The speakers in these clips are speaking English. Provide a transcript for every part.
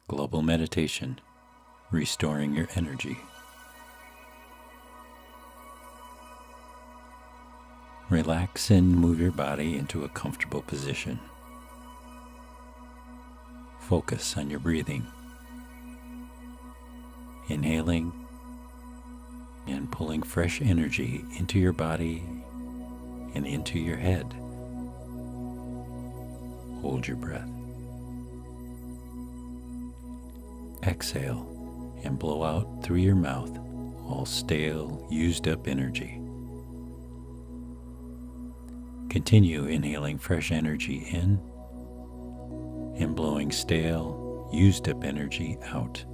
Global Meditation, restoring your energy. Relax and move your body into a comfortable position. Focus on your breathing. Inhaling and pulling fresh energy into your body and into your head. Hold your breath. Exhale and blow out through your mouth all stale, used up energy. Continue inhaling fresh energy in and blowing stale, used up energy out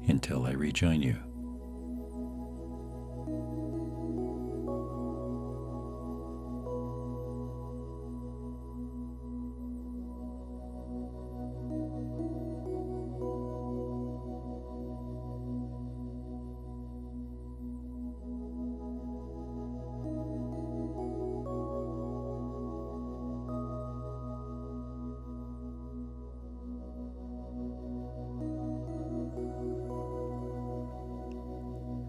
until I rejoin you.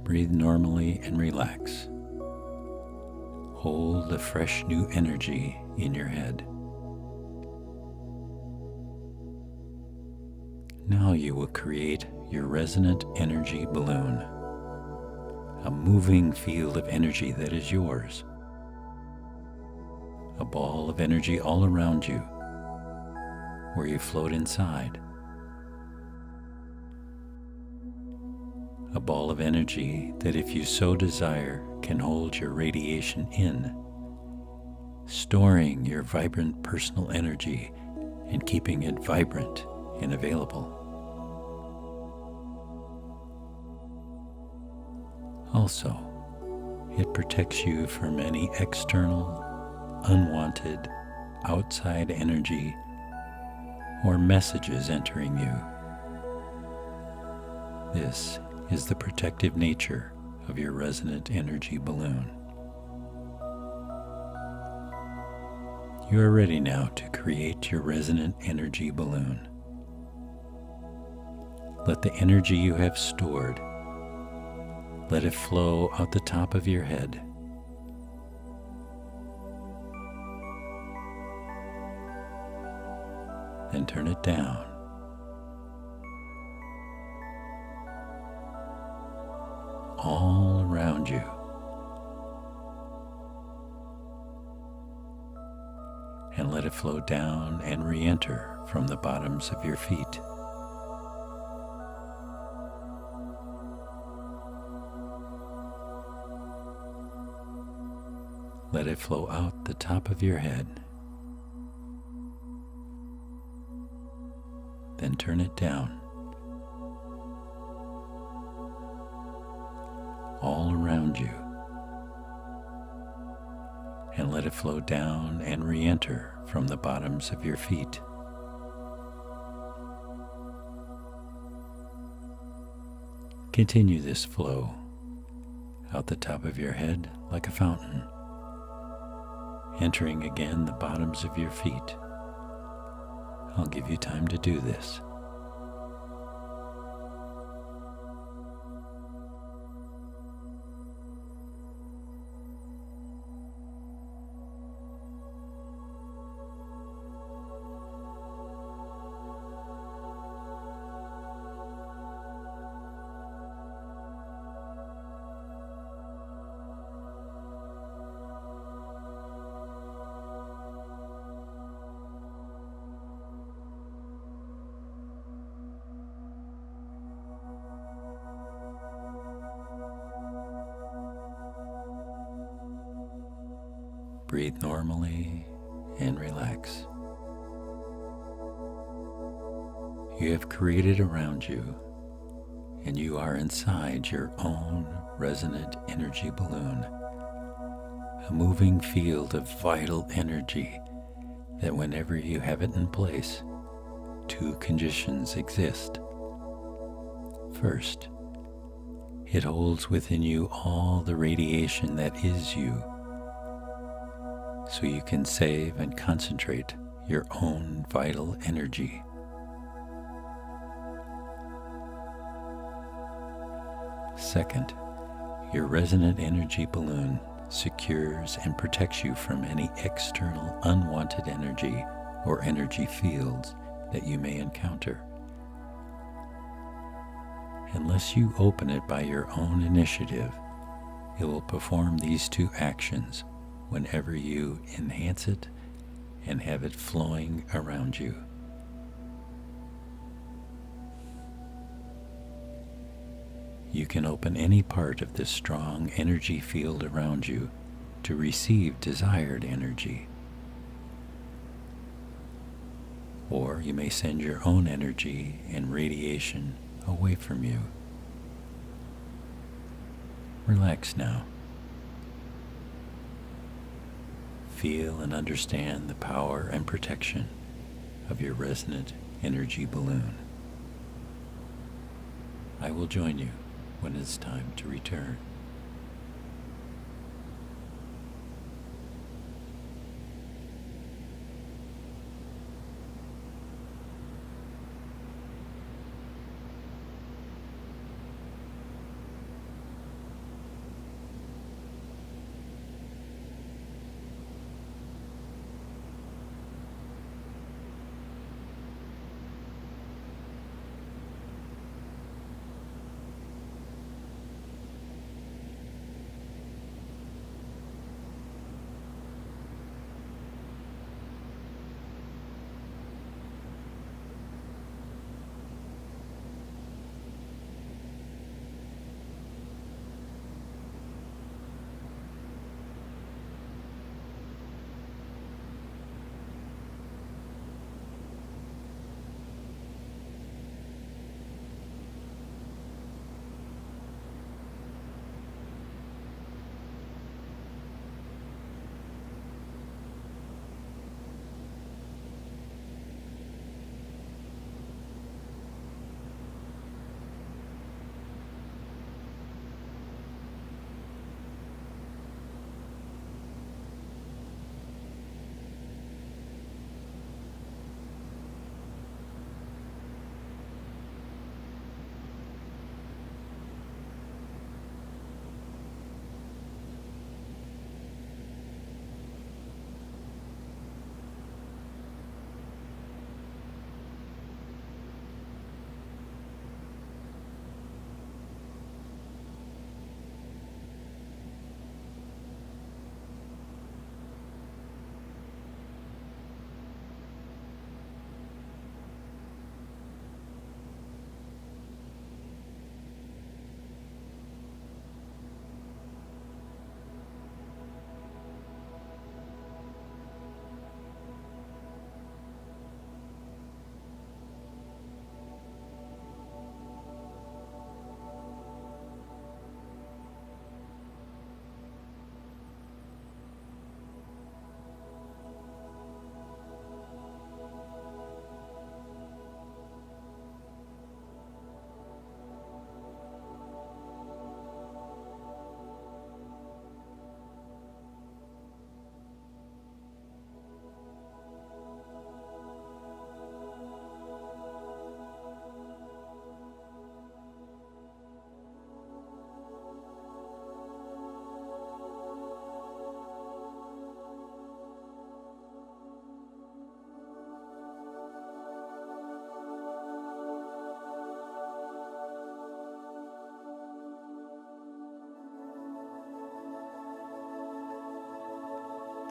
Breathe normally and relax. Hold the fresh new energy in your head. Now you will create your resonant energy balloon, a moving field of energy that is yours, a ball of energy all around you, where you float inside. A ball of energy that, if you so desire, can hold your radiation in, storing your vibrant personal energy and keeping it vibrant and available. Also, it protects you from any external, unwanted, outside energy or messages entering you. This is the protective nature of your resonant energy balloon. You are ready now to create your resonant energy balloon. Let the energy you have stored, let it flow out the top of your head. Then turn it down. All around you. And let it flow down and re-enter from the bottoms of your feet. Let it flow out the top of your head. Then turn it down. All around you, and let it flow down and re-enter from the bottoms of your feet. Continue this flow out the top of your head like a fountain, entering again the bottoms of your feet. I'll give you time to do this. Breathe normally and relax. You have created around you, and you are inside your own resonant energy balloon, a moving field of vital energy that, whenever you have it in place, two conditions exist. First, it holds within you all the radiation that is you, so you can save and concentrate your own vital energy. Second, your resonant energy balloon secures and protects you from any external unwanted energy or energy fields that you may encounter. Unless you open it by your own initiative, it will perform these two actions whenever you enhance it and have it flowing around you. You can open any part of this strong energy field around you to receive desired energy. Or you may send your own energy and radiation away from you. Relax now. Feel and understand the power and protection of your resonant energy balloon. I will join you when it's time to return.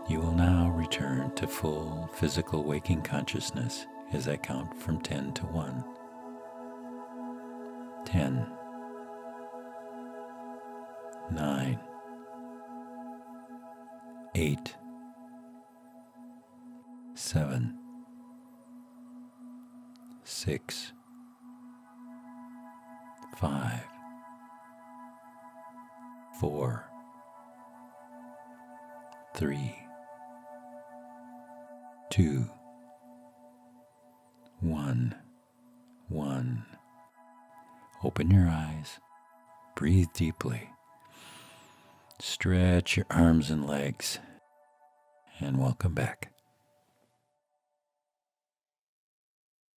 You will now return to full physical waking consciousness as I count from 10 to 1. 10, 9, 8, 7, 6, 5, 4, 3, 2, 1, 1. Open your eyes, breathe deeply, stretch your arms and legs, and welcome back.